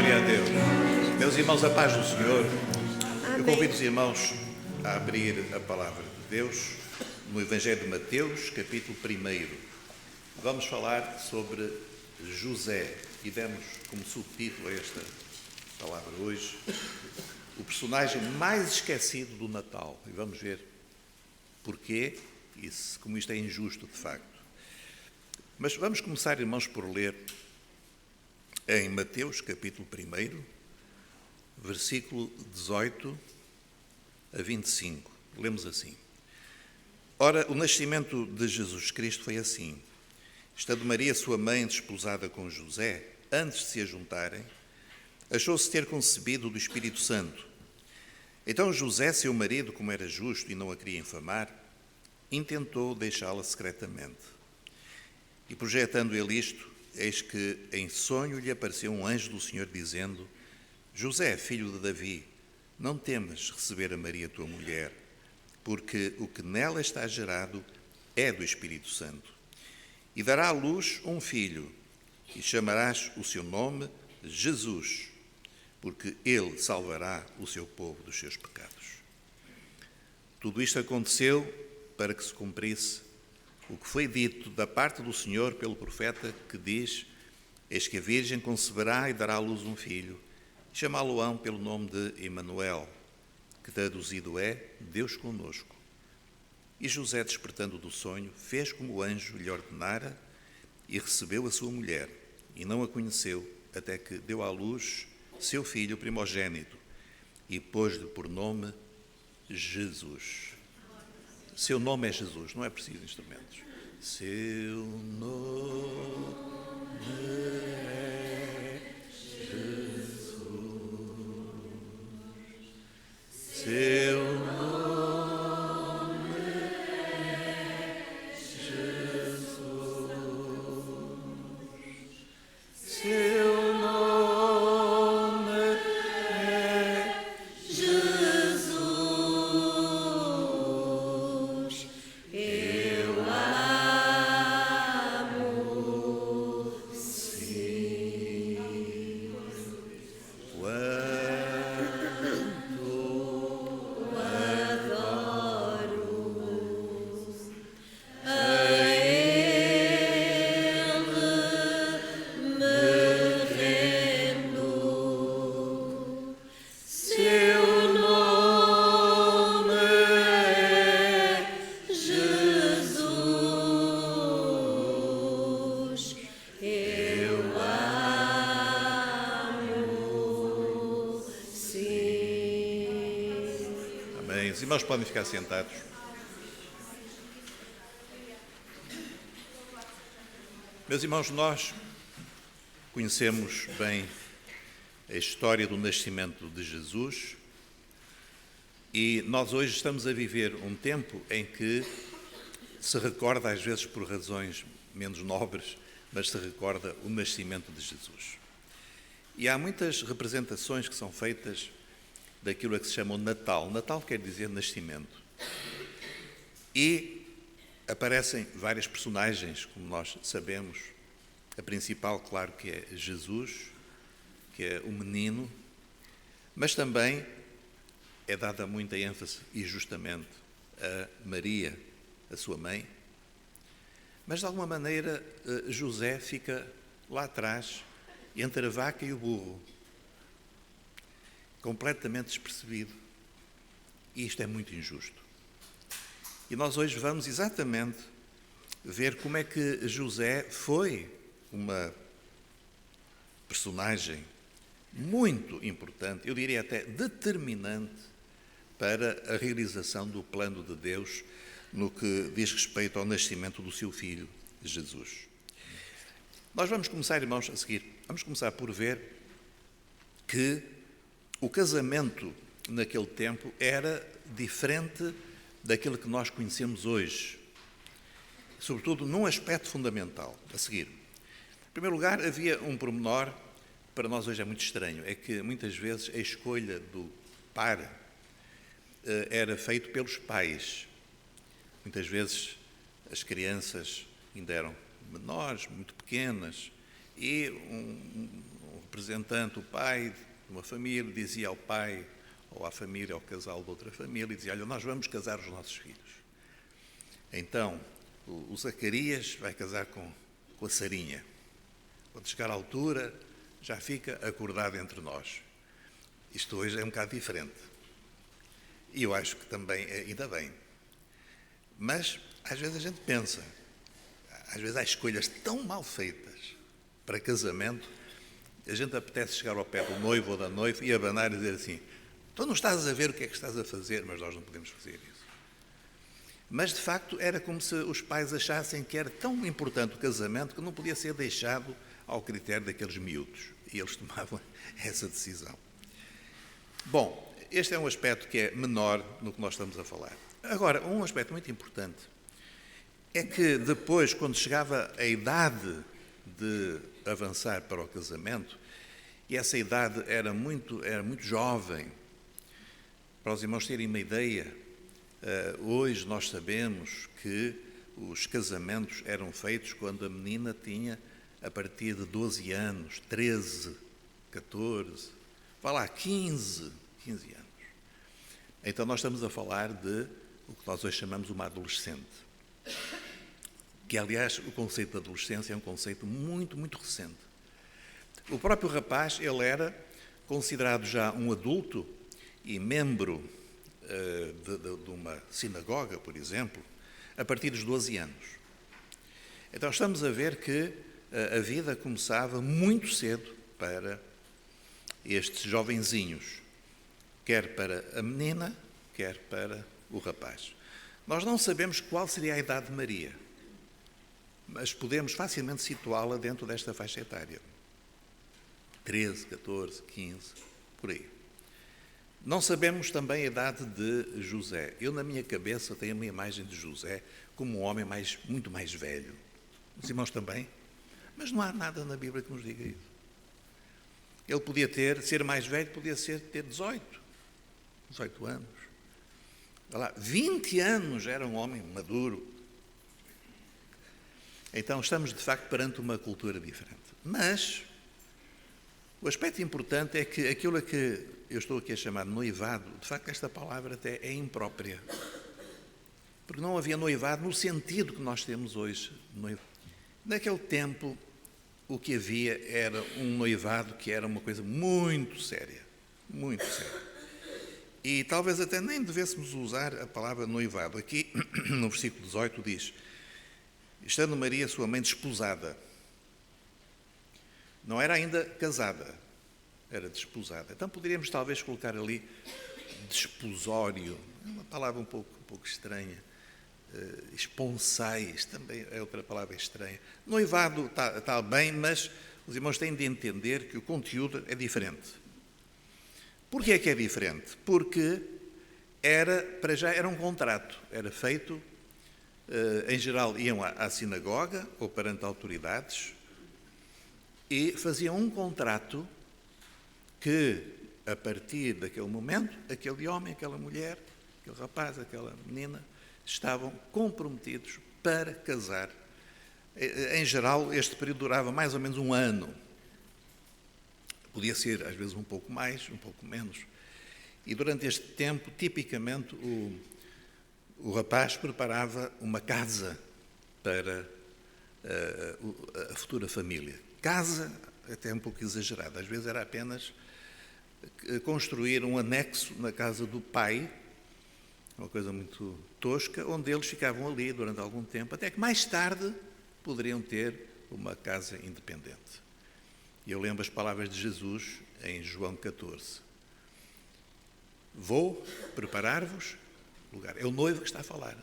Glória a Deus. Meus irmãos, a paz do Senhor. Amém. Eu convido os irmãos a abrir a palavra de Deus no Evangelho de Mateus, capítulo 1. Vamos falar sobre José e demos como subtítulo a esta palavra hoje o personagem mais esquecido do Natal. E vamos ver porquê e como isto é injusto de facto. Mas vamos começar, irmãos, por ler em Mateus, capítulo 1, versículo 18 a 25. Lemos assim. Ora, o nascimento de Jesus Cristo foi assim. Estando Maria, sua mãe, desposada com José, antes de se ajuntarem, achou-se ter concebido do Espírito Santo. Então José, seu marido, como era justo e não a queria infamar, intentou deixá-la secretamente. E projetando ele isto, eis que em sonho lhe apareceu um anjo do Senhor dizendo: José, filho de Davi, não temas receber a Maria, tua mulher, porque o que nela está gerado é do Espírito Santo. E dará à luz um filho, e chamarás o seu nome Jesus, porque ele salvará o seu povo dos seus pecados. Tudo isto aconteceu para que se cumprisse o que foi dito da parte do Senhor pelo profeta, que diz: eis que a Virgem conceberá e dará à luz um filho, e chamá-lo-ão pelo nome de Emanuel, que traduzido é Deus conosco. E José, despertando do sonho, fez como o anjo lhe ordenara e recebeu a sua mulher, e não a conheceu, até que deu à luz seu filho primogênito, e pôs-lhe por nome Jesus. Seu nome é Jesus, não é preciso instrumentos. Seu nome é Jesus. Seu nome é Jesus. Seu nome é Jesus. Eu amo, sim. Quanto adoro a Ele me rendo. Seu nome é Jesus. Eu amo, sim. Amém. Os irmãos podem ficar sentados. Meus irmãos, nós conhecemos bem a história do nascimento de Jesus e nós hoje estamos a viver um tempo em que se recorda, às vezes por razões menos nobres, mas se recorda o nascimento de Jesus. E há muitas representações que são feitas daquilo a que se chama o Natal. Natal quer dizer nascimento. E aparecem várias personagens, como nós sabemos. A principal, claro, que é Jesus, que é o menino, mas também é dada muita ênfase, e justamente, a Maria, a sua mãe. Mas, de alguma maneira, José fica lá atrás, entre a vaca e o burro, completamente despercebido. E isto é muito injusto. E nós hoje vamos exatamente ver como é que José foi uma personagem muito importante, eu diria até determinante, para a realização do plano de Deus no que diz respeito ao nascimento do seu filho, Jesus. Nós vamos começar, irmãos, a seguir. Vamos começar por ver que o casamento naquele tempo era diferente daquilo que nós conhecemos hoje, sobretudo num aspecto fundamental. A seguir, em primeiro lugar, havia um pormenor que para nós hoje é muito estranho, é que muitas vezes a escolha do par era feito pelos pais. Muitas vezes as crianças ainda eram menores, muito pequenas, e um representante, o pai de uma família, dizia ao pai ou à família, ao casal de outra família, e dizia: olha, nós vamos casar os nossos filhos. Então, o Zacarias vai casar com a Sarinha. Quando chegar à altura, já fica acordado entre nós. Isto hoje é um bocado diferente. E eu acho que também, ainda bem. Mas, às vezes a gente pensa, às vezes há escolhas tão mal feitas para casamento, a gente apetece chegar ao pé do noivo ou da noiva e abanar e dizer assim: tu não estás a ver o que é que estás a fazer, mas nós não podemos fazer isso. Mas, de facto, era como se os pais achassem que era tão importante o casamento que não podia ser deixado ao critério daqueles miúdos. E eles tomavam essa decisão. Bom, este é um aspecto que é menor no que nós estamos a falar. Agora, um aspecto muito importante é que depois, quando chegava a idade de avançar para o casamento, e essa idade era muito jovem, para os irmãos terem uma ideia, hoje nós sabemos que os casamentos eram feitos quando a menina tinha a partir de 12 anos, 13, 14, vá lá, 15 anos. Então nós estamos a falar de o que nós hoje chamamos uma adolescente. Que, aliás, o conceito de adolescência é um conceito muito, muito recente. O próprio rapaz, ele era considerado já um adulto e membro de uma sinagoga, por exemplo, a partir dos 12 anos. Então estamos a ver que a vida começava muito cedo para estes jovenzinhos, quer para a menina, quer para o rapaz. Nós não sabemos qual seria a idade de Maria, mas podemos facilmente situá-la dentro desta faixa etária. 13, 14, 15, por aí. Não sabemos também a idade de José. Eu, na minha cabeça, tenho uma imagem de José como um homem muito mais velho. Os irmãos também? Mas não há nada na Bíblia que nos diga isso. Ele podia ser mais velho, podia ter 18 anos. Olha lá, 20 anos era um homem maduro. Então, estamos, de facto, perante uma cultura diferente. Mas o aspecto importante é que aquilo a que eu estou aqui a chamar de noivado, de facto, esta palavra até é imprópria. Porque não havia noivado no sentido que nós temos hoje. Naquele tempo, o que havia era um noivado que era uma coisa muito séria. Muito séria. E talvez até nem devêssemos usar a palavra noivado. Aqui, no versículo 18, diz: estando Maria, sua mãe, desposada. Não era ainda casada, era desposada. Então poderíamos talvez colocar ali desposório, é uma palavra um pouco estranha. Esponsais, também é outra palavra estranha. Noivado está bem, mas os irmãos têm de entender que o conteúdo é diferente. Porquê é que é diferente? Porque para já era um contrato, era feito, em geral iam à sinagoga ou perante autoridades e faziam um contrato que, a partir daquele momento, aquele homem, aquela mulher, aquele rapaz, aquela menina, estavam comprometidos para casar. Em geral, este período durava mais ou menos um ano. Podia ser, às vezes, um pouco mais, um pouco menos. E durante este tempo, tipicamente, o rapaz preparava uma casa para a futura família. Casa, até um pouco exagerada, às vezes era apenas construir um anexo na casa do pai, uma coisa muito tosca, onde eles ficavam ali durante algum tempo, até que mais tarde poderiam ter uma casa independente. E eu lembro as palavras de Jesus em João 14. Vou preparar-vos lugar. É o noivo que está a falar.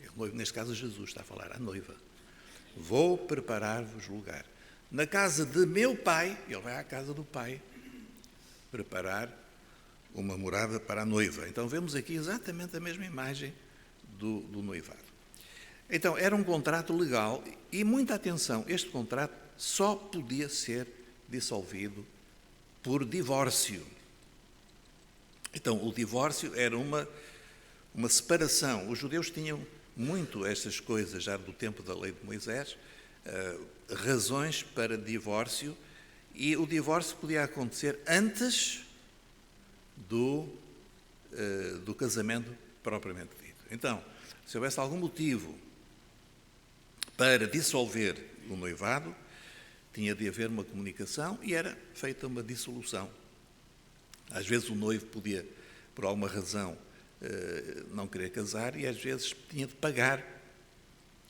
É o noivo, neste caso Jesus está a falar à noiva. Vou preparar-vos lugar. Na casa de meu pai, ele vai à casa do pai preparar uma morada para a noiva. Então vemos aqui exatamente a mesma imagem do noivado. Então era um contrato legal e muita atenção, este contrato só podia ser dissolvido por divórcio. Então o divórcio era uma separação. Os judeus tinham muito estas coisas já do tempo da lei de Moisés, razões para divórcio, E o divórcio podia acontecer antes do casamento propriamente dito. Então, se houvesse algum motivo para dissolver o noivado, tinha de haver uma comunicação e era feita uma dissolução. Às vezes o noivo podia, por alguma razão, não querer casar e às vezes tinha de pagar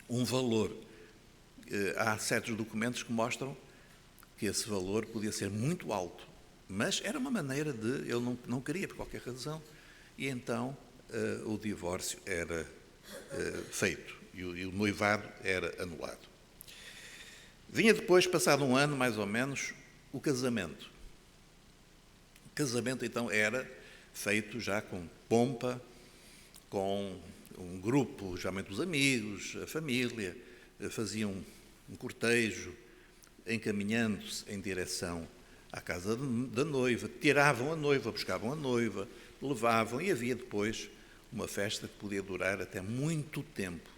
um valor. Há certos documentos que mostram que esse valor podia ser muito alto, mas era uma maneira de... Ele não queria por qualquer razão e então o divórcio era feito e o noivado era anulado. Vinha depois, passado um ano mais ou menos, o casamento. O casamento então era feito já com pompa, com um grupo, geralmente os amigos, a família, faziam um cortejo, encaminhando-se em direção à casa da noiva, tiravam a noiva, buscavam a noiva, levavam e havia depois uma festa que podia durar até muito tempo.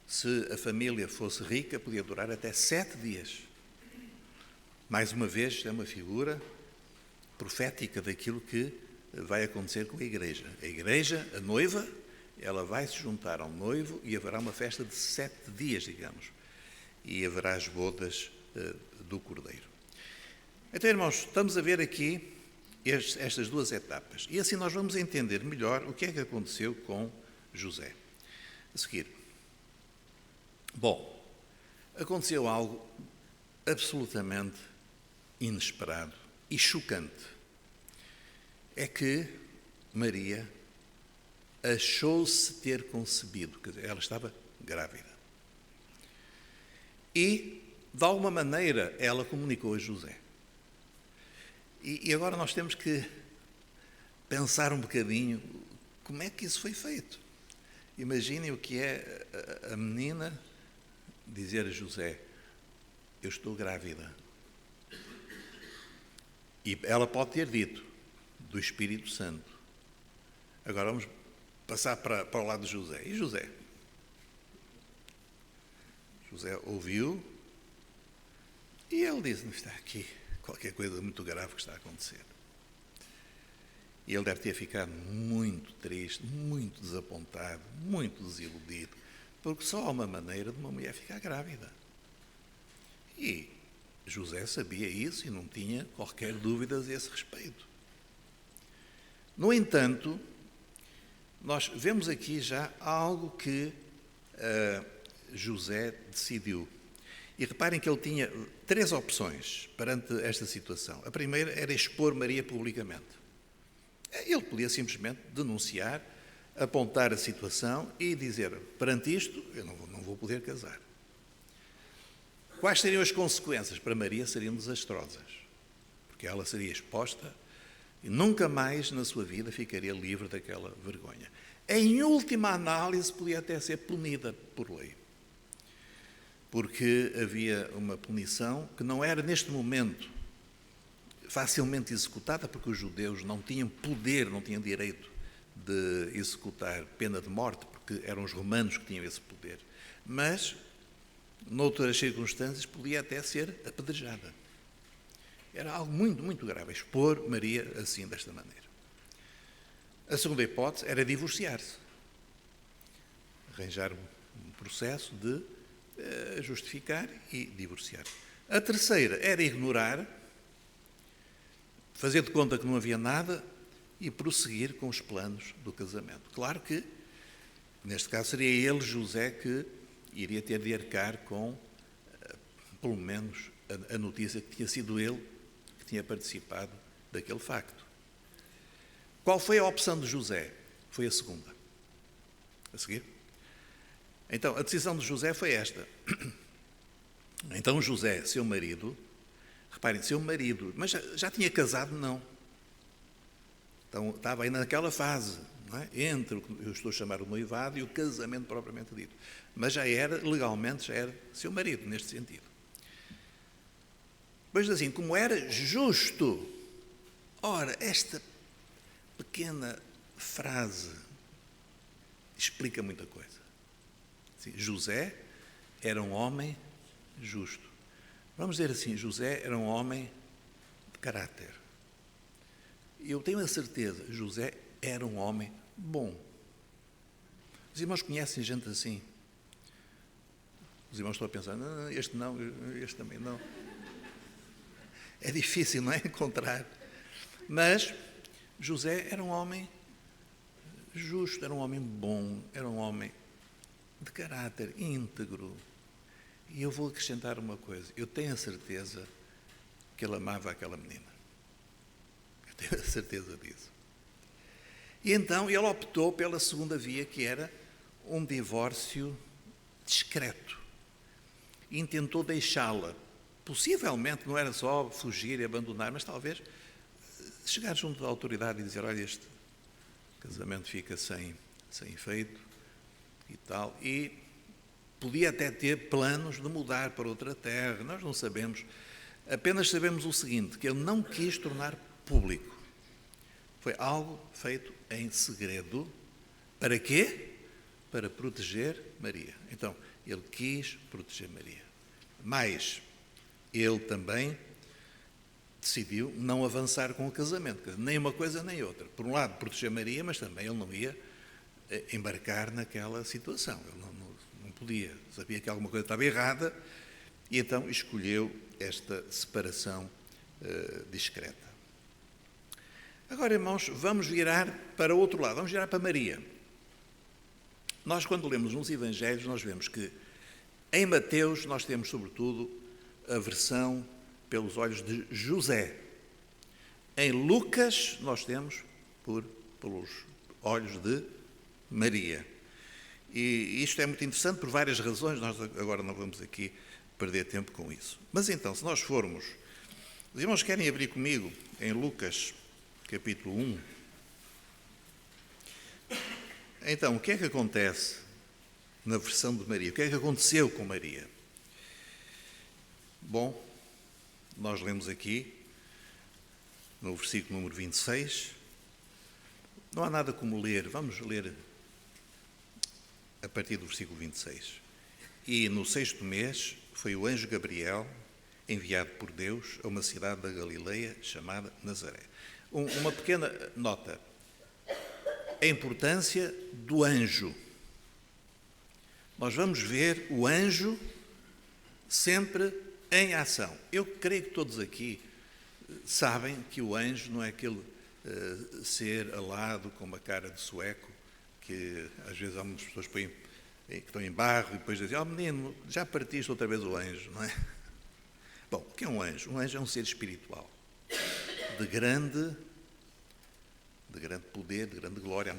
Se a família fosse rica, podia durar até 7 dias. Mais uma vez, é uma figura profética daquilo que vai acontecer com a igreja. A igreja, a noiva, ela vai se juntar ao noivo e haverá uma festa de 7 dias, digamos, e haverá as bodas do Cordeiro. Então, irmãos, estamos a ver aqui estas duas etapas. E assim nós vamos entender melhor o que é que aconteceu com José. A seguir. Bom, aconteceu algo absolutamente inesperado e chocante. É que Maria achou-se ter concebido, quer dizer, ela estava grávida. E, de alguma maneira, ela comunicou a José. E agora nós temos que pensar um bocadinho como é que isso foi feito. Imaginem o que é a menina dizer a José: eu estou grávida. E ela pode ter dito, do Espírito Santo. Agora vamos passar para o lado de José. E José? José ouviu e ele disse: não, está aqui qualquer coisa muito grave que está a acontecer. E ele deve ter ficado muito triste, muito desapontado, muito desiludido, porque só há uma maneira de uma mulher ficar grávida. E José sabia isso e não tinha qualquer dúvida a esse respeito. No entanto, nós vemos aqui já algo que José decidiu. E reparem que ele tinha 3 opções perante esta situação. A primeira era expor Maria publicamente. Ele podia simplesmente denunciar, apontar a situação e dizer: perante isto, eu não vou poder casar. Quais seriam as consequências? Para Maria seriam desastrosas, porque ela seria exposta e nunca mais na sua vida ficaria livre daquela vergonha. Em última análise, podia até ser punida por lei, porque havia uma punição que não era, neste momento, facilmente executada, porque os judeus não tinham poder, não tinham direito de executar pena de morte, porque eram os romanos que tinham esse poder. Mas, noutras circunstâncias, podia até ser apedrejada. Era algo muito, muito grave, expor Maria assim, desta maneira. A segunda hipótese era divorciar-se. Arranjar um processo de justificar e divorciar. A terceira era ignorar, fazer de conta que não havia nada e prosseguir com os planos do casamento. Claro que, neste caso, seria ele, José, que iria ter de arcar com, pelo menos, a notícia que tinha sido ele que tinha participado daquele facto. Qual foi a opção de José? Foi a segunda. A seguir? Então, a decisão de José foi esta. Então, José, seu marido, reparem, seu marido, mas já tinha casado? Não. Então, estava ainda naquela fase, não é? Entre o que eu estou a chamar o noivado e o casamento propriamente dito. Mas já era, legalmente, já era seu marido, neste sentido. Pois assim, como era justo, ora, esta pequena frase explica muita coisa. Sim, José era um homem justo. Vamos dizer assim, José era um homem de caráter. Eu tenho a certeza, José era um homem bom. Os irmãos conhecem gente assim? Os irmãos estão a pensar, não, este também não. É difícil, não é, encontrar. Mas José era um homem justo, era um homem bom, era um homem de caráter íntegro. E eu vou acrescentar uma coisa, eu tenho a certeza que ele amava aquela menina. Eu tenho a certeza disso. E então ele optou pela segunda via, que era um divórcio discreto. E tentou deixá-la. Possivelmente não era só fugir e abandonar, mas talvez chegar junto da autoridade e dizer, olha, este casamento fica sem efeito e tal. E podia até ter planos de mudar para outra terra, nós não sabemos. Apenas sabemos o seguinte, que ele não quis tornar público. Foi algo feito em segredo. Para quê? Para proteger Maria. Então, ele quis proteger Maria. Mas ele também decidiu não avançar com o casamento, nem uma coisa nem outra. Por um lado, proteger Maria, mas também ele não ia embarcar naquela situação. Ele não podia, sabia que alguma coisa estava errada e então escolheu esta separação discreta. Agora, irmãos, vamos virar para o outro lado, vamos virar para Maria. Nós, quando lemos nos Evangelhos, nós vemos que em Mateus nós temos, sobretudo, a versão pelos olhos de José. Em Lucas nós temos pelos olhos de Maria. E isto é muito interessante por várias razões, nós agora não vamos aqui perder tempo com isso. Mas então, se nós formos... Os irmãos querem abrir comigo em Lucas, capítulo 1. Então, o que é que acontece na versão de Maria? O que é que aconteceu com Maria? Bom, nós lemos aqui, no versículo número 26, não há nada como ler, vamos ler a partir do versículo 26. E no 6º mês foi o anjo Gabriel enviado por Deus a uma cidade da Galileia chamada Nazaré. Uma pequena nota. A importância do anjo. Nós vamos ver o anjo sempre em ação. Eu creio que todos aqui sabem que o anjo não é aquele ser alado com uma cara de sueco, que às vezes algumas pessoas põem, que estão em barro e depois dizem, menino, já partiste outra vez o anjo, não é? Bom, o que é um anjo? Um anjo é um ser espiritual, de grande poder, de grande glória.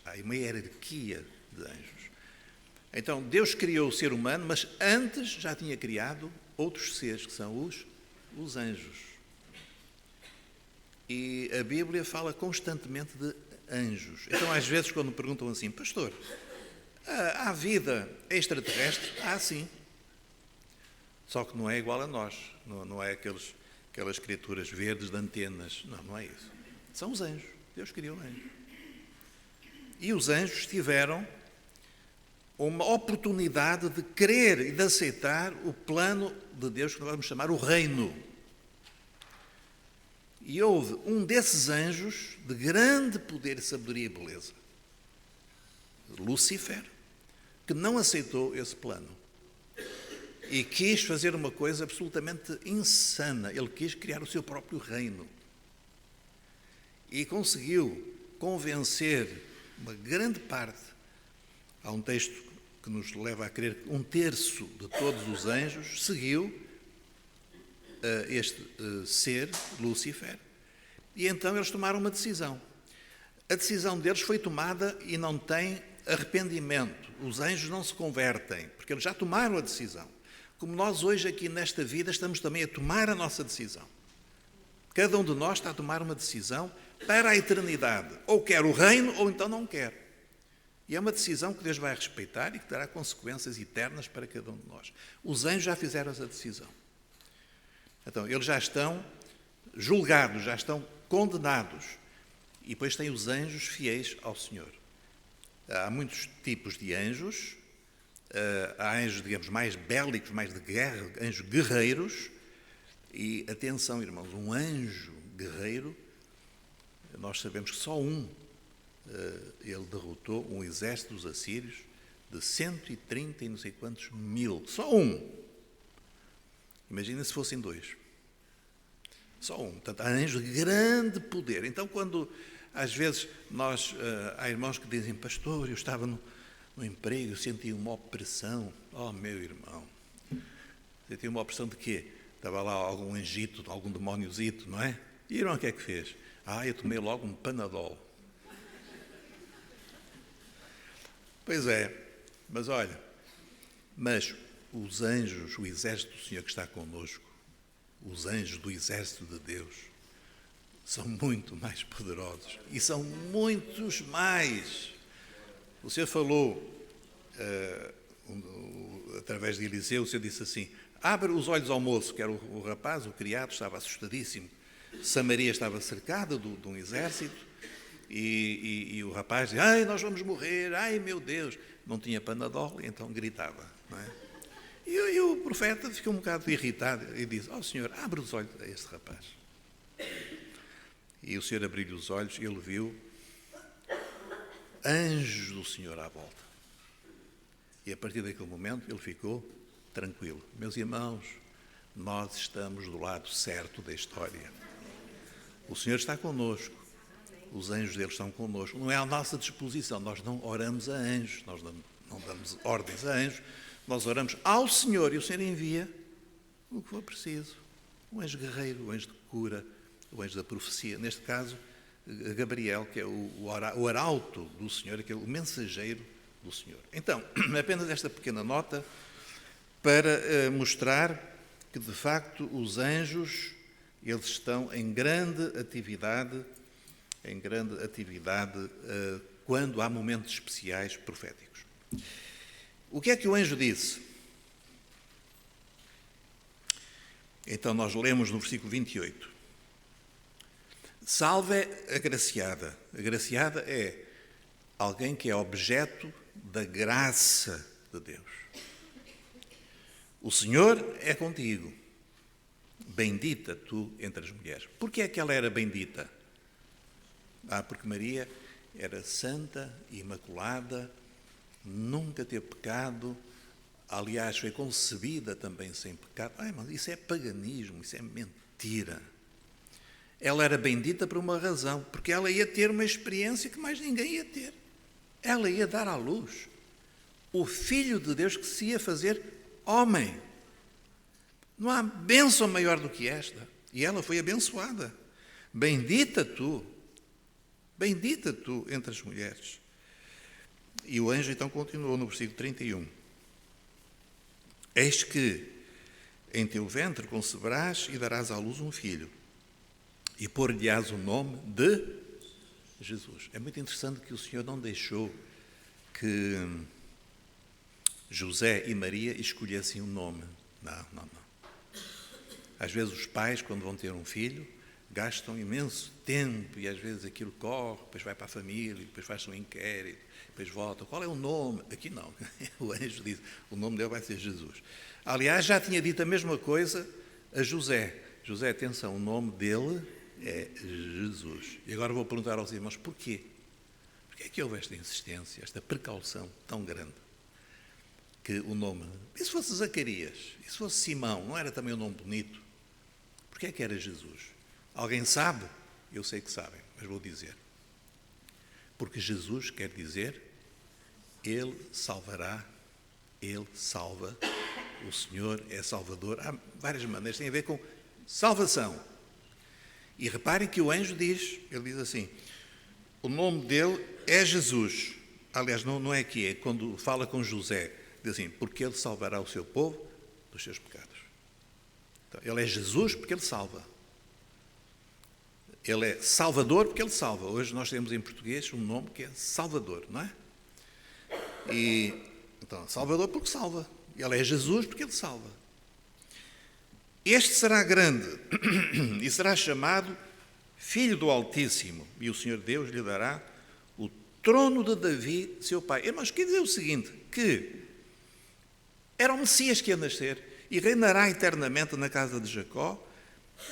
Há uma hierarquia de anjos. Então, Deus criou o ser humano, mas antes já tinha criado outros seres, que são os anjos. E a Bíblia fala constantemente de anjos. Então, às vezes, quando me perguntam assim, pastor, há vida extraterrestre? Sim. Só que não é igual a nós. Não é aquelas criaturas verdes de antenas. Não é isso. São os anjos. Deus criou anjos. E os anjos tiveram uma oportunidade de crer e de aceitar o plano de Deus, que nós vamos chamar o reino. E houve um desses anjos de grande poder, sabedoria e beleza, Lúcifer, que não aceitou esse plano e quis fazer uma coisa absolutamente insana. Ele quis criar o seu próprio reino e conseguiu convencer uma grande parte. Há um texto que nos leva a crer que 1/3 de todos os anjos seguiu este ser, Lúcifer, e então eles tomaram uma decisão. A decisão deles foi tomada e não tem arrependimento. Os anjos não se convertem, porque eles já tomaram a decisão. Como nós hoje aqui nesta vida estamos também a tomar a nossa decisão. Cada um de nós está a tomar uma decisão para a eternidade. Ou quer o reino, ou então não quer. E é uma decisão que Deus vai respeitar e que terá consequências eternas para cada um de nós. Os anjos já fizeram essa decisão. Então, eles já estão julgados, já estão condenados. E depois tem os anjos fiéis ao Senhor. Há muitos tipos de anjos. há anjos, digamos, mais bélicos, mais de guerra, anjos guerreiros. E atenção, irmãos, um anjo guerreiro, nós sabemos que só ele derrotou um exército dos assírios de 130 e não sei quantos mil. Só um. Imagina se fossem dois. Só um. Portanto, há anjos de grande poder. Então, quando às vezes há irmãos que dizem, pastor, eu estava no emprego, eu senti uma opressão. Oh, meu irmão, senti uma opressão de quê? Estava lá algum anjito, algum demóniozito, não é? E irmão, o que é que fez? Eu tomei logo um Panadol. Pois é, mas olha, os anjos, o exército do Senhor que está connosco, os anjos do exército de Deus, são muito mais poderosos e são muitos mais. O Senhor falou, através de Eliseu, o Senhor disse assim, abre os olhos ao moço, que era o rapaz, o criado, estava assustadíssimo. Samaria estava cercada de um exército e o rapaz dizia, ai, nós vamos morrer, ai, meu Deus. Não tinha Panadol, então gritava. Não é? E o profeta ficou um bocado irritado e disse, Senhor, abre os olhos a este rapaz. E o Senhor abriu-lhe os olhos e ele viu anjos do Senhor à volta. E a partir daquele momento ele ficou tranquilo. Meus irmãos, nós estamos do lado certo da história. O Senhor está connosco. Os anjos dele estão connosco. Não é à nossa disposição. Nós não oramos a anjos. Nós não damos ordens a anjos. Nós oramos ao Senhor e o Senhor envia o que for preciso. O anjo guerreiro, o anjo de cura, o anjo da profecia. Neste caso, Gabriel, que é o arauto do Senhor, que é o mensageiro do Senhor. Então, apenas esta pequena nota para mostrar que, de facto, os anjos, eles estão em grande atividade quando há momentos especiais proféticos. O que é que o anjo disse? Então nós lemos no versículo 28. Salve a agraciada. Agraciada é alguém que é objeto da graça de Deus. O Senhor é contigo. Bendita tu entre as mulheres. Porquê é que ela era bendita? Porque Maria era santa, imaculada, nunca teve pecado, aliás, foi concebida também sem pecado. Mas isso é paganismo, isso é mentira. Ela era bendita por uma razão, porque ela ia ter uma experiência que mais ninguém ia ter. Ela ia dar à luz o Filho de Deus que se ia fazer homem. Não há bênção maior do que esta. E ela foi abençoada. Bendita tu entre as mulheres. E o anjo então continuou no versículo 31. Eis que em teu ventre conceberás e darás à luz um filho, e pôr-lhe-ás o nome de Jesus. É muito interessante que o Senhor não deixou que José e Maria escolhessem um nome. Não. Às vezes os pais, quando vão ter um filho, gastam imenso tempo e às vezes aquilo corre, depois vai para a família, depois faz-se um inquérito, depois volta. Qual é o nome? Aqui não. O anjo diz, o nome dele vai ser Jesus. Aliás, já tinha dito a mesma coisa a José. José, atenção, o nome dele é Jesus. E agora vou perguntar aos irmãos, porquê? Porquê é que houve esta insistência, esta precaução tão grande? Que o nome... E se fosse Zacarias? E se fosse Simão? Não era também um nome bonito? Porquê é que era Jesus? Alguém sabe? Eu sei que sabem, mas vou dizer. Porque Jesus quer dizer, Ele salvará, Ele salva, o Senhor é Salvador. Há várias maneiras, tem a ver com salvação. E reparem que o anjo diz, ele diz assim, o nome dele é Jesus. Aliás, não é que é, quando fala com José, diz assim, porque ele salvará o seu povo dos seus pecados. Então, ele é Jesus porque ele salva. Ele é Salvador porque ele salva. Hoje nós temos em português um nome que é Salvador, não é? E, então, Salvador porque salva. Ele é Jesus porque ele salva. Este será grande e será chamado Filho do Altíssimo, e o Senhor Deus lhe dará o trono de Davi, seu pai. Irmãos, quer dizer o seguinte, que Era o Messias que ia nascer e reinará eternamente na casa de Jacó,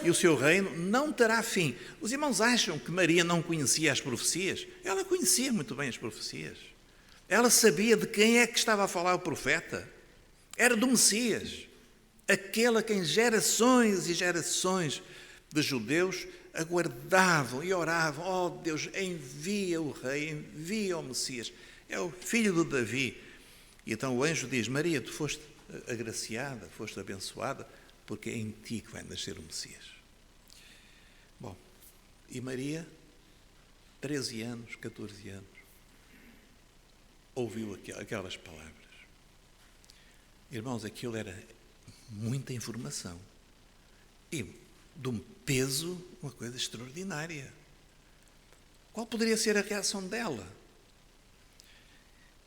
e o seu reino não terá fim. Os irmãos acham que Maria não conhecia as profecias? Ela conhecia muito bem as profecias. Ela sabia de quem é que estava a falar o profeta. Era do Messias, aquele a quem gerações e gerações de judeus aguardavam e oravam: ó Deus, envia o rei, envia o Messias, é o filho de Davi. E então o anjo diz: Maria, tu foste agraciada, foste abençoada, porque é em ti que vai nascer o Messias. Bom, e Maria, 13 anos, 14 anos, ouviu aquelas palavras. Irmãos, aquilo era muita informação e de um peso, uma coisa extraordinária. Qual poderia ser a reação dela?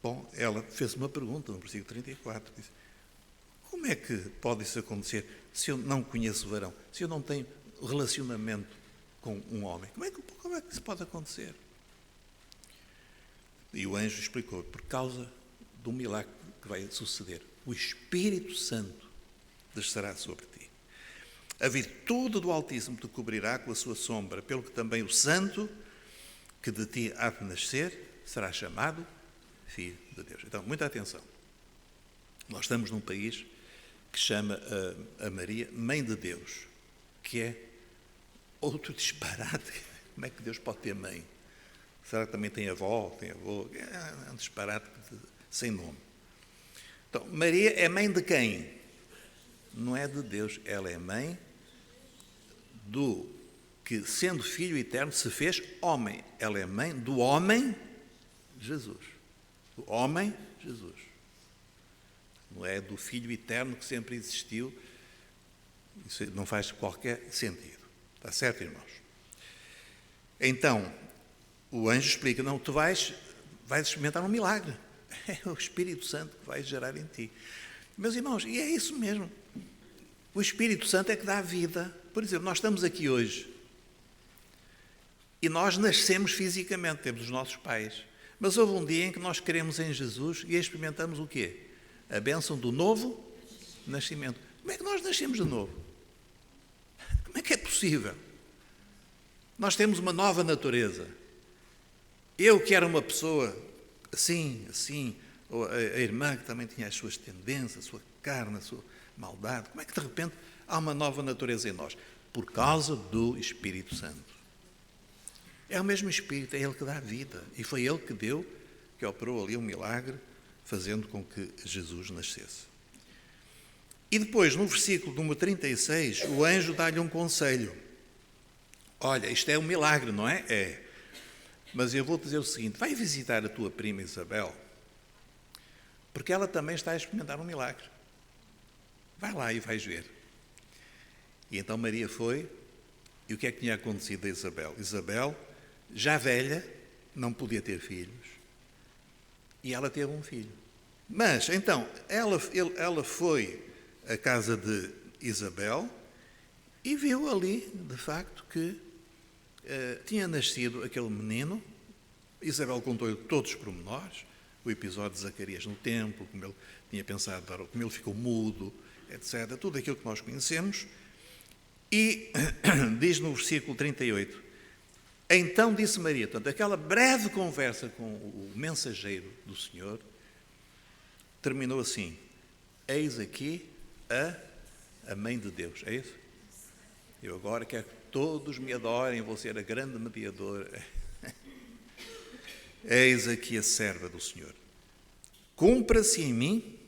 Bom, ela fez uma pergunta no versículo 34, disse: como é que pode isso acontecer se eu não conheço o varão, se eu não tenho relacionamento com um homem? Como é que isso pode acontecer? E o anjo explicou: por causa do milagre que vai suceder. O Espírito Santo descerá sobre ti. A virtude do Altíssimo te cobrirá com a sua sombra, pelo que também o Santo que de ti há de nascer será chamado Filho de Deus. Então, muita atenção. Nós estamos num país que chama a Maria Mãe de Deus, que é outro disparate. Como é que Deus pode ter mãe? Será que também tem avó, tem avô? É um disparate sem nome. Então, Maria é mãe de quem? Não é de Deus, ela é mãe do que, sendo Filho eterno, se fez homem. Ela é mãe do homem Jesus. Do homem Jesus. Não é do Filho eterno que sempre existiu. Isso não faz qualquer sentido. Está certo, irmãos? Então, o anjo explica: não, tu vais experimentar um milagre. É o Espírito Santo que vai gerar em ti. Meus irmãos, e é isso mesmo. O Espírito Santo é que dá vida. Por exemplo, nós estamos aqui hoje e nós nascemos fisicamente, temos os nossos pais. Mas houve um dia em que nós cremos em Jesus e experimentamos o quê? A bênção do novo nascimento. Como é que nós nascemos de novo? Como é que é possível? Nós temos uma nova natureza. Eu que era uma pessoa assim, ou a irmã que também tinha as suas tendências, a sua carne, a sua maldade, como é que de repente há uma nova natureza em nós? Por causa do Espírito Santo. É o mesmo Espírito, é Ele que dá vida. E foi Ele que operou ali um milagre, fazendo com que Jesus nascesse. E depois, no versículo número 36, o anjo dá-lhe um conselho. Olha, isto é um milagre, não é? É. Mas eu vou dizer o seguinte: vai visitar a tua prima Isabel, porque ela também está a experimentar um milagre. Vai lá e vais ver. E então Maria foi, e o que é que tinha acontecido a Isabel? Isabel, já velha, não podia ter filhos, e ela teve um filho. Mas, então, ela foi à casa de Isabel e viu ali, de facto, que tinha nascido aquele menino. Isabel contou-lhe todos os pormenores, o episódio de Zacarias no templo, como ele tinha pensado, como ele ficou mudo, etc. Tudo aquilo que nós conhecemos. E diz no versículo 38, então disse Maria, portanto, aquela breve conversa com o mensageiro do Senhor, terminou assim: eis aqui a Mãe de Deus. É isso? Eu agora quero que todos me adorem, vou ser a grande mediadora. Eis aqui a serva do Senhor. Cumpra-se em mim,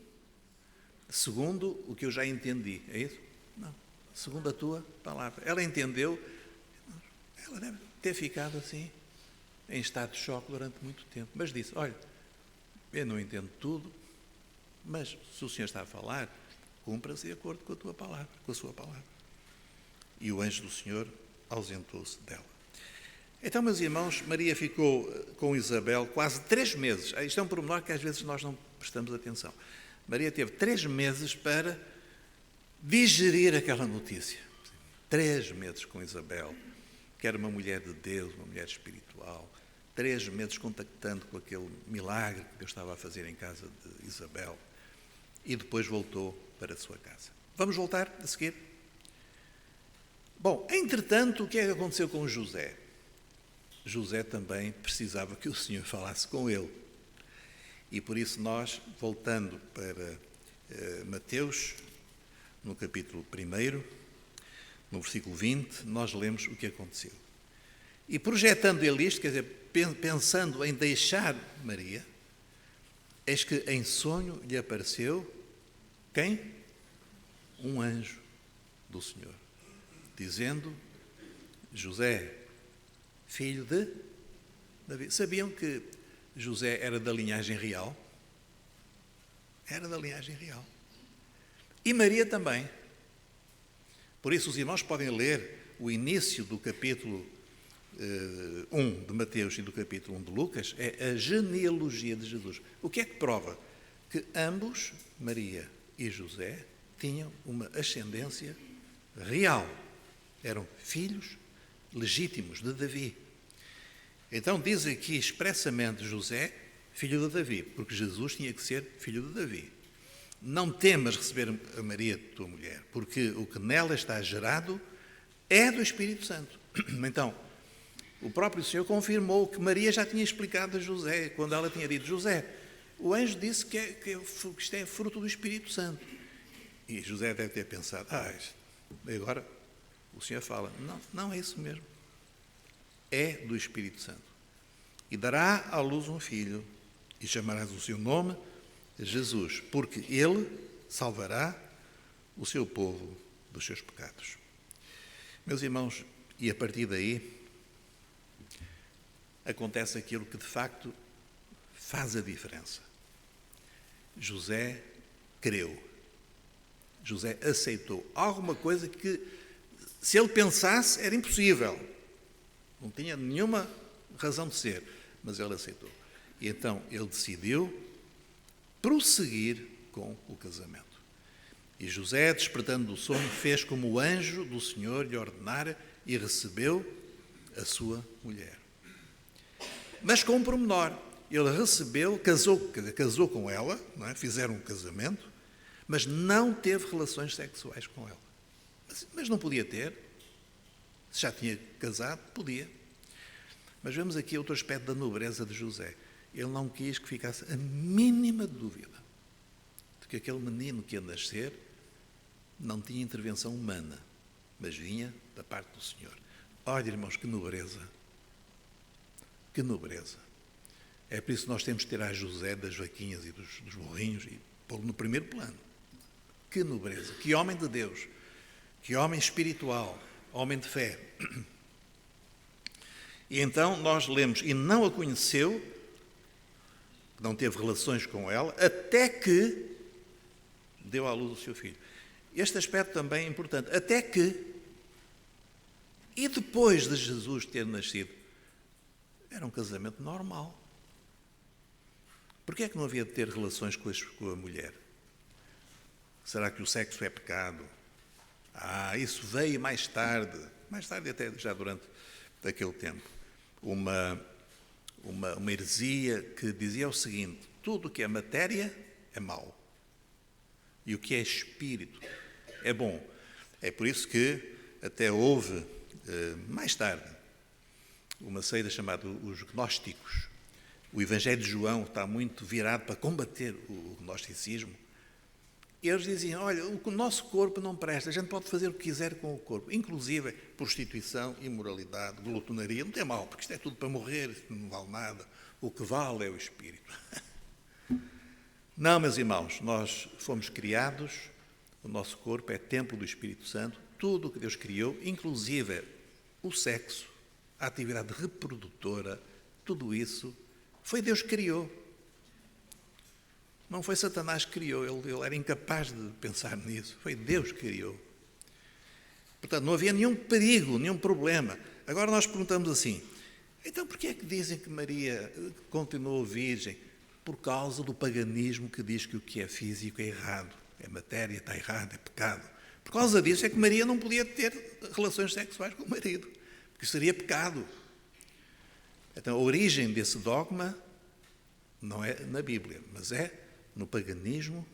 segundo o que eu já entendi. É isso? Não. Segundo a tua palavra. Ela entendeu. Ela deve ter ficado assim, em estado de choque durante muito tempo. Mas disse: olha, eu não entendo tudo, mas se o Senhor está a falar, cumpra-se de acordo com a tua palavra, com a sua palavra. E o anjo do Senhor ausentou-se dela. Então, meus irmãos, Maria ficou com Isabel quase 3 meses. Isto é um pormenor que às vezes nós não prestamos atenção. Maria teve 3 meses para digerir aquela notícia. 3 meses com Isabel, que era uma mulher de Deus, uma mulher espiritual. 3 meses contactando com aquele milagre que Deus estava a fazer em casa de Isabel. e depois voltou para a sua casa. Vamos voltar a seguir? Bom, entretanto, o que é que aconteceu com José? José também precisava que o Senhor falasse com ele. E por isso nós, voltando para Mateus, no capítulo 1, no versículo 20, nós lemos o que aconteceu. E projetando ele isto, quer dizer, pensando em deixar Maria, eis que em sonho lhe apareceu quem? Um anjo do Senhor, dizendo: José, filho de Davi. Sabiam que José era da linhagem real? Era da linhagem real. E Maria também. Por isso os irmãos podem ler o início do capítulo 1 de Mateus e do capítulo 1 de Lucas, é a genealogia de Jesus. O que é que prova? Que ambos, Maria e José, tinham uma ascendência real. Eram filhos legítimos de Davi. Então diz aqui expressamente José, filho de Davi, porque Jesus tinha que ser filho de Davi. Não temas receber a Maria, tua mulher, porque o que nela está gerado é do Espírito Santo. Então, o próprio Senhor confirmou que Maria já tinha explicado a José, quando ela tinha dito: José, o anjo disse que isto é fruto do Espírito Santo. E José deve ter pensado: agora o Senhor fala. Não é isso mesmo. É do Espírito Santo. E dará à luz um filho, e chamarás o seu nome Jesus, porque ele salvará o seu povo dos seus pecados. Meus irmãos, e a partir daí acontece aquilo que de facto faz a diferença. José creu. José aceitou alguma coisa que, se ele pensasse, era impossível. Não tinha nenhuma razão de ser, mas ele aceitou. E então ele decidiu prosseguir com o casamento. E José, despertando do sono, fez como o anjo do Senhor lhe ordenara e recebeu a sua mulher. Mas com um pormenor: ele recebeu, casou com ela, não é? Fizeram um casamento, mas não teve relações sexuais com ela. Mas não podia ter. Se já tinha casado, podia. Mas vemos aqui outro aspecto da nobreza de José. Ele não quis que ficasse a mínima dúvida de que aquele menino que ia nascer não tinha intervenção humana, mas vinha da parte do Senhor. Olha, irmãos, que nobreza. Que nobreza. É por isso que nós temos que ter a José das vaquinhas e dos burrinhos e pô-lo no primeiro plano. Que nobreza. Que homem de Deus. Que homem espiritual. Homem de fé. E então nós lemos: e não a conheceu, não teve relações com ela, até que deu à luz o seu filho. Este aspecto também é importante. Até que, e depois de Jesus ter nascido, era um casamento normal. Porquê é que não havia de ter relações com a mulher? Será que o sexo é pecado? Isso veio mais tarde até já durante aquele tempo. Uma heresia que dizia o seguinte: tudo o que é matéria é mau e o que é espírito é bom. É por isso que até houve, mais tarde, uma seita chamada os gnósticos. O Evangelho de João está muito virado para combater o gnosticismo. Eles diziam: olha, o nosso corpo não presta, a gente pode fazer o que quiser com o corpo, inclusive prostituição, imoralidade, glutonaria, não tem mal, porque isto é tudo para morrer, não vale nada, o que vale é o espírito. Não, meus irmãos, nós fomos criados, o nosso corpo é templo do Espírito Santo, tudo o que Deus criou, inclusive o sexo, a atividade reprodutora, tudo isso foi Deus que criou. Não foi Satanás que criou, ele era incapaz de pensar nisso, foi Deus que criou. Portanto, não havia nenhum perigo, nenhum problema. Agora nós perguntamos assim: então porquê é que dizem que Maria continuou virgem? Por causa do paganismo que diz que o que é físico é errado, é matéria, está errado, é pecado. Por causa disso é que Maria não podia ter relações sexuais com o marido, porque seria pecado. Então a origem desse dogma não é na Bíblia, mas é no paganismo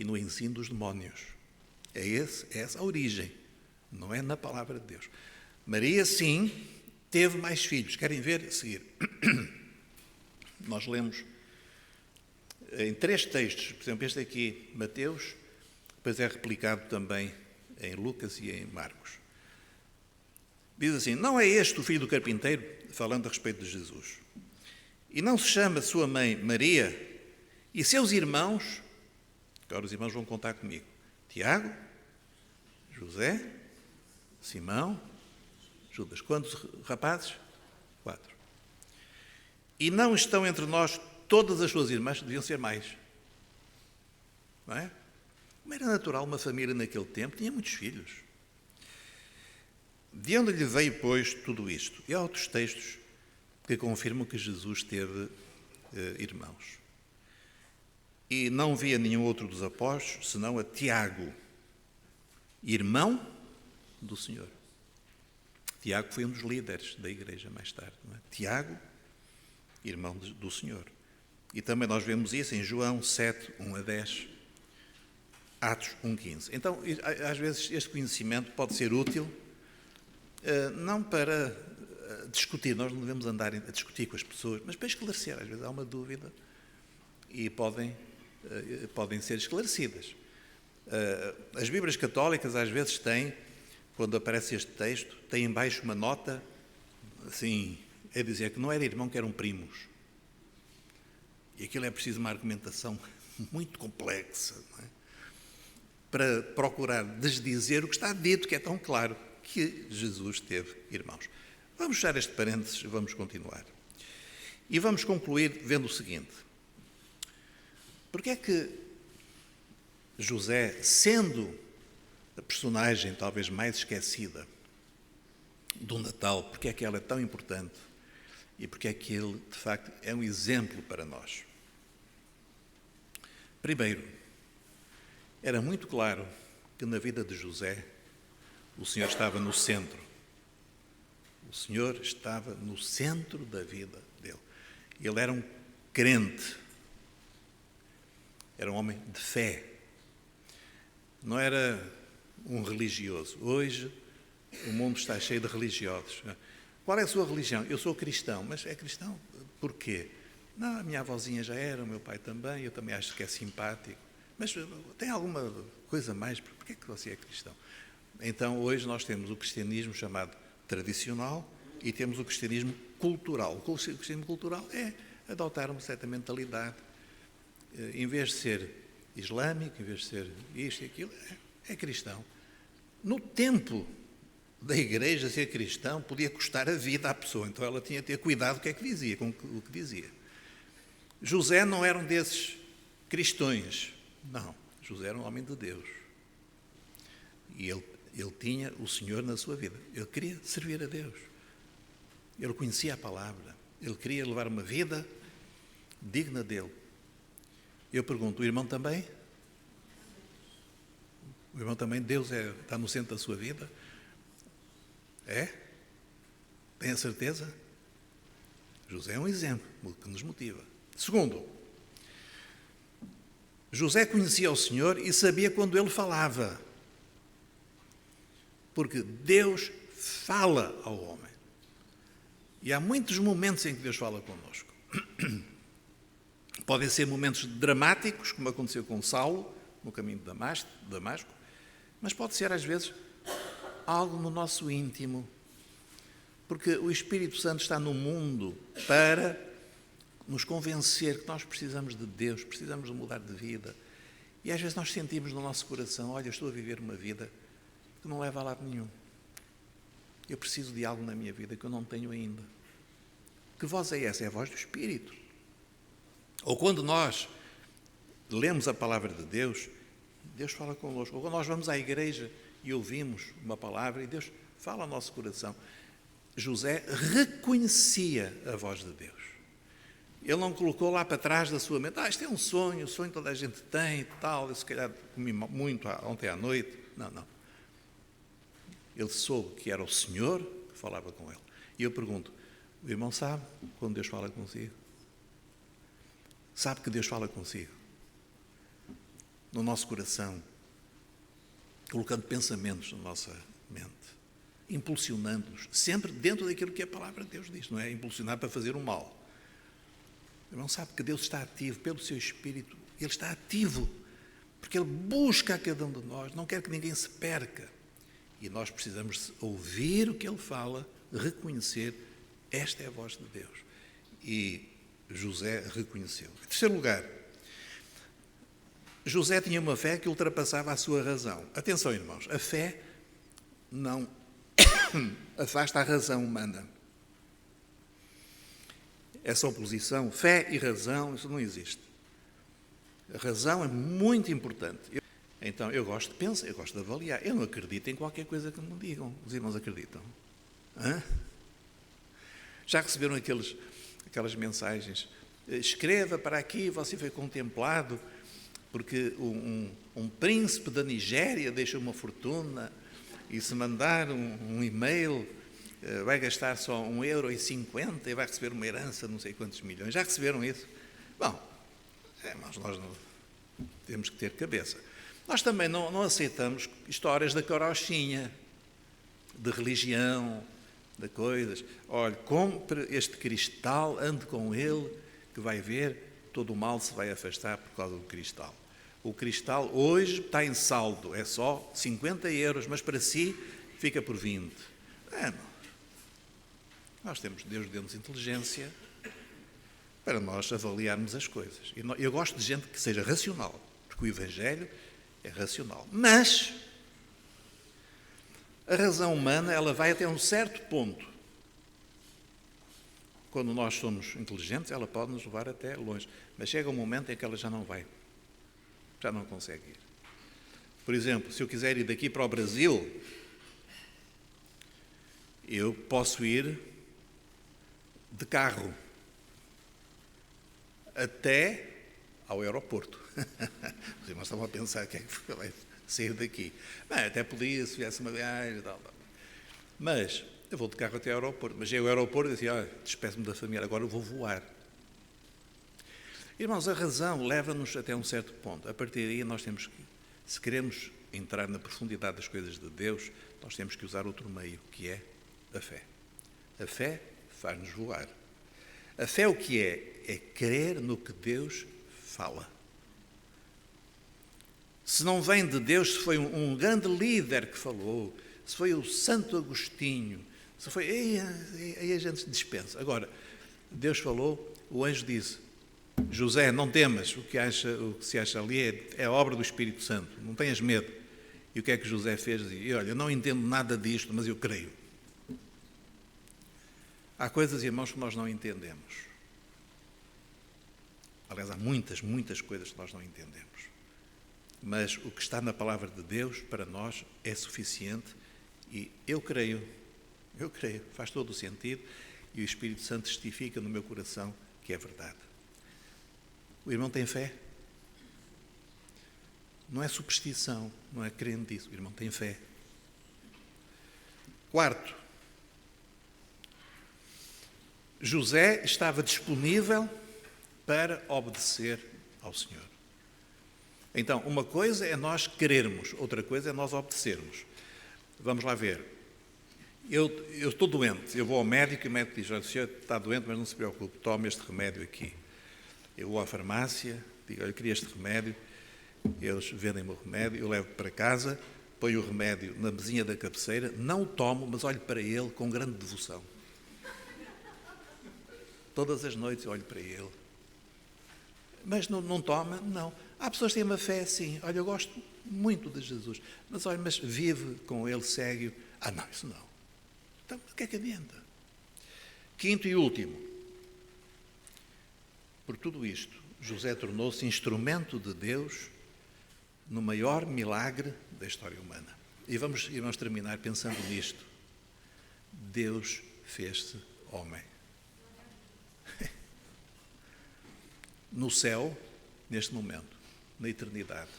e no ensino dos demónios. É essa a origem, não é na palavra de Deus. Maria, sim, teve mais filhos. Querem ver? A seguir. Nós lemos em 3 textos, por exemplo, este aqui, Mateus, depois é replicado também em Lucas e em Marcos. Diz assim: não é este o filho do carpinteiro? Falando a respeito de Jesus. E não se chama sua mãe Maria? E seus irmãos, agora os irmãos vão contar comigo, Tiago, José, Simão, Judas. Quantos rapazes? 4. E não estão entre nós todas as suas irmãs? Deviam ser mais. Não é? Como era natural, uma família naquele tempo tinha muitos filhos. De onde lhe veio, pois, tudo isto? E há outros textos que confirmam que Jesus teve irmãos. E não via nenhum outro dos apóstolos, senão a Tiago, irmão do Senhor. Tiago foi um dos líderes da igreja mais tarde. Não é? Tiago, irmão do Senhor. E também nós vemos isso em João 7, 1 a 10, Atos 1, 15. Então, às vezes, este conhecimento pode ser útil, não para discutir, nós não devemos andar a discutir com as pessoas, mas para esclarecer. Às vezes há uma dúvida e podem ser esclarecidas. As Bíblias católicas às vezes têm, quando aparece este texto, têm embaixo uma nota, assim, é dizer que não era irmão, que eram primos. E aquilo é preciso uma argumentação muito complexa, não é? Para procurar desdizer o que está dito, que é tão claro, que Jesus teve irmãos. Vamos fechar este parênteses e vamos continuar. E vamos concluir vendo o seguinte: porque é que José, sendo a personagem talvez mais esquecida do Natal, porque é que ela é tão importante e porque é que ele, de facto, é um exemplo para nós? Primeiro, era muito claro que na vida de José o Senhor estava no centro. O Senhor estava no centro da vida dele. Ele era um crente. Era um homem de fé. Não era um religioso. Hoje o mundo está cheio de religiosos. Qual é a sua religião? Eu sou cristão. Mas é cristão porquê? Não, a minha avózinha já era, o meu pai também, eu também acho que é simpático. Mas tem alguma coisa mais? Porquê é que você é cristão? Então, hoje nós temos o cristianismo chamado tradicional e temos o cristianismo cultural. O cristianismo cultural é adotar uma certa mentalidade. Em vez de ser islâmico, em vez de ser isto e aquilo, é cristão. No tempo da igreja, ser cristão podia custar a vida à pessoa, então ela tinha que ter cuidado com o que é que dizia, com o que dizia. José não era um desses cristões, não. José era um homem de Deus. E ele tinha o Senhor na sua vida. Ele queria servir a Deus. Ele conhecia a palavra. Ele queria levar uma vida digna dele. Eu pergunto, o irmão também? O irmão também, Deus está no centro da sua vida? É? Tem a certeza? José é um exemplo que nos motiva. Segundo, José conhecia o Senhor e sabia quando ele falava. Porque Deus fala ao homem. E há muitos momentos em que Deus fala connosco. Podem ser momentos dramáticos, como aconteceu com Saulo, no caminho de Damasco, mas pode ser, às vezes, algo no nosso íntimo. Porque o Espírito Santo está no mundo para nos convencer que nós precisamos de Deus, precisamos de mudar de vida. E às vezes nós sentimos no nosso coração, olha, estou a viver uma vida que não leva a lado nenhum. Eu preciso de algo na minha vida que eu não tenho ainda. Que voz é essa? É a voz do Espírito. Ou quando nós lemos a palavra de Deus, Deus fala connosco. Ou quando nós vamos à igreja e ouvimos uma palavra e Deus fala ao nosso coração. José reconhecia a voz de Deus. Ele não colocou lá para trás da sua mente, isto é um sonho toda a gente tem e tal, eu se calhar comi muito ontem à noite. Não. Ele soube que era o Senhor que falava com ele. E eu pergunto, o irmão sabe quando Deus fala consigo? Sabe que Deus fala consigo? no nosso coração, colocando pensamentos na nossa mente, impulsionando-nos, sempre dentro daquilo que a palavra de Deus diz, não é impulsionar para fazer o mal. O irmão sabe que Deus está ativo pelo seu Espírito, Ele está ativo, porque Ele busca a cada um de nós, não quer que ninguém se perca. E nós precisamos ouvir o que Ele fala, reconhecer, esta é a voz de Deus. E José reconheceu. Em terceiro lugar, José tinha uma fé que ultrapassava a sua razão. Atenção, irmãos, a fé não afasta a razão humana. Essa oposição, fé e razão, isso não existe. A razão é muito importante. Então, eu gosto de pensar, eu gosto de avaliar. Eu não acredito em qualquer coisa que me digam. Os irmãos acreditam? Hã? Já receberam aquelas mensagens? Escreva para aqui, você foi contemplado, porque um príncipe da Nigéria deixou uma fortuna, e se mandar um e-mail, vai gastar só €1,50 e vai receber uma herança de não sei quantos milhões. Já receberam isso? Bom, mas nós não temos que ter cabeça. Nós também não aceitamos histórias da carochinha, de religião, de coisas. Olha, compre este cristal, ande com ele, que vai ver, todo o mal se vai afastar por causa do cristal. O cristal hoje está em saldo, é só €50, mas para si fica por 20. Nós temos Deus deu-nos inteligência para nós avaliarmos as coisas. Eu gosto de gente que seja racional, porque o Evangelho é racional. Mas a razão humana, ela vai até um certo ponto. Quando nós somos inteligentes, ela pode nos levar até longe. Mas chega um momento em que ela já não vai. Já não consegue ir. Por exemplo, se eu quiser ir daqui para o Brasil, eu posso ir de carro até ao aeroporto. Os irmãos estavam a pensar que é que vai sair daqui. Bem, até podia, se viesse uma viagem e tal. Mas eu vou de carro até ao aeroporto. Mas chego ao aeroporto e digo, despeço-me da família, agora eu vou voar. Irmãos, a razão leva-nos até um certo ponto. A partir daí nós temos que, se queremos entrar na profundidade das coisas de Deus, nós temos que usar outro meio, que é a fé. A fé faz-nos voar. A fé o que é? É crer no que Deus fala. Se não vem de Deus, se foi um grande líder que falou, se foi o Santo Agostinho, se foi... Aí a gente dispensa. Agora, Deus falou, o anjo disse, José, não temas, o que se acha ali é a obra do Espírito Santo, não tenhas medo. E o que é que José fez? Dizia, olha, eu não entendo nada disto, mas eu creio. Há coisas, irmãos, que nós não entendemos. Aliás, há muitas coisas que nós não entendemos. Mas o que está na palavra de Deus, para nós, é suficiente e eu creio, faz todo o sentido e o Espírito Santo testifica no meu coração que é verdade. O irmão tem fé? Não é superstição, não é crendo nisso, o irmão tem fé. Quarto, José estava disponível para obedecer ao Senhor. Então, uma coisa é nós querermos, outra coisa é nós obedecermos. Vamos lá ver. Eu estou doente, eu vou ao médico e o médico diz, olha, o senhor está doente, mas não se preocupe, tome este remédio aqui. Eu vou à farmácia, digo, olha, eu queria este remédio, eles vendem-me o remédio, eu levo para casa, ponho o remédio na mesinha da cabeceira, não o tomo, mas olho para ele com grande devoção. Todas as noites eu olho para ele. Mas não toma? Não. Há pessoas que têm uma fé assim, olha, eu gosto muito de Jesus, mas olha, mas vive com ele, segue-o. Não, isso não. Então, o que é que adianta? Quinto e último. Por tudo isto, José tornou-se instrumento de Deus no maior milagre da história humana. E vamos terminar pensando nisto. Deus fez-se homem. No céu, neste momento, na eternidade,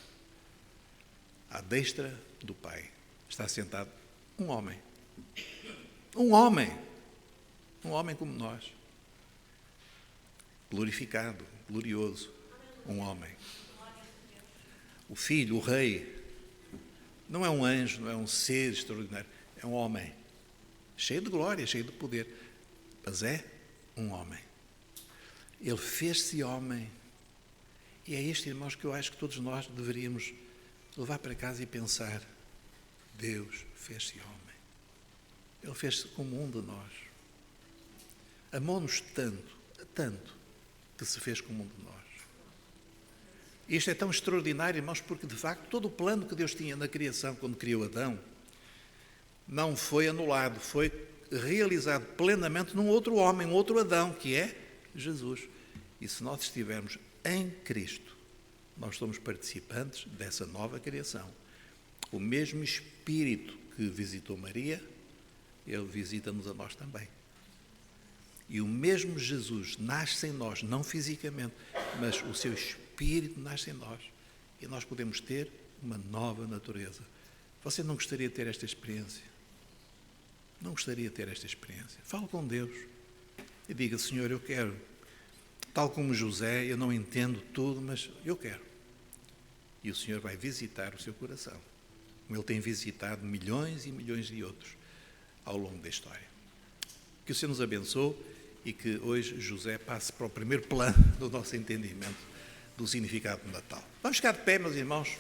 à destra do Pai, está sentado um homem. Um homem como nós. Glorificado, glorioso, um homem. o filho, o rei, não é um anjo, não é um ser extraordinário, é um homem, cheio de glória, cheio de poder, mas é um homem. Ele fez-se homem. E é isto, irmãos, que eu acho que todos nós deveríamos levar para casa e pensar. Deus fez-se homem. Ele fez-se como um de nós. Amou-nos tanto, tanto, que se fez como um de nós. E isto é tão extraordinário, irmãos, porque, de facto, todo o plano que Deus tinha na criação, quando criou Adão, não foi anulado, foi realizado plenamente num outro homem, um outro Adão, que é Jesus. E se nós estivermos em Cristo, nós somos participantes dessa nova criação. O mesmo Espírito que visitou Maria, Ele visita-nos a nós também. E o mesmo Jesus nasce em nós, não fisicamente, mas o seu Espírito nasce em nós. E nós podemos ter uma nova natureza. Você não gostaria de ter esta experiência? Não gostaria de ter esta experiência? Fale com Deus e diga, Senhor, eu quero. Tal como José, eu não entendo tudo, mas eu quero. E o Senhor vai visitar o seu coração, como Ele tem visitado milhões e milhões de outros ao longo da história. Que o Senhor nos abençoe e que hoje José passe para o primeiro plano do nosso entendimento do significado do Natal. Vamos ficar de pé, meus irmãos.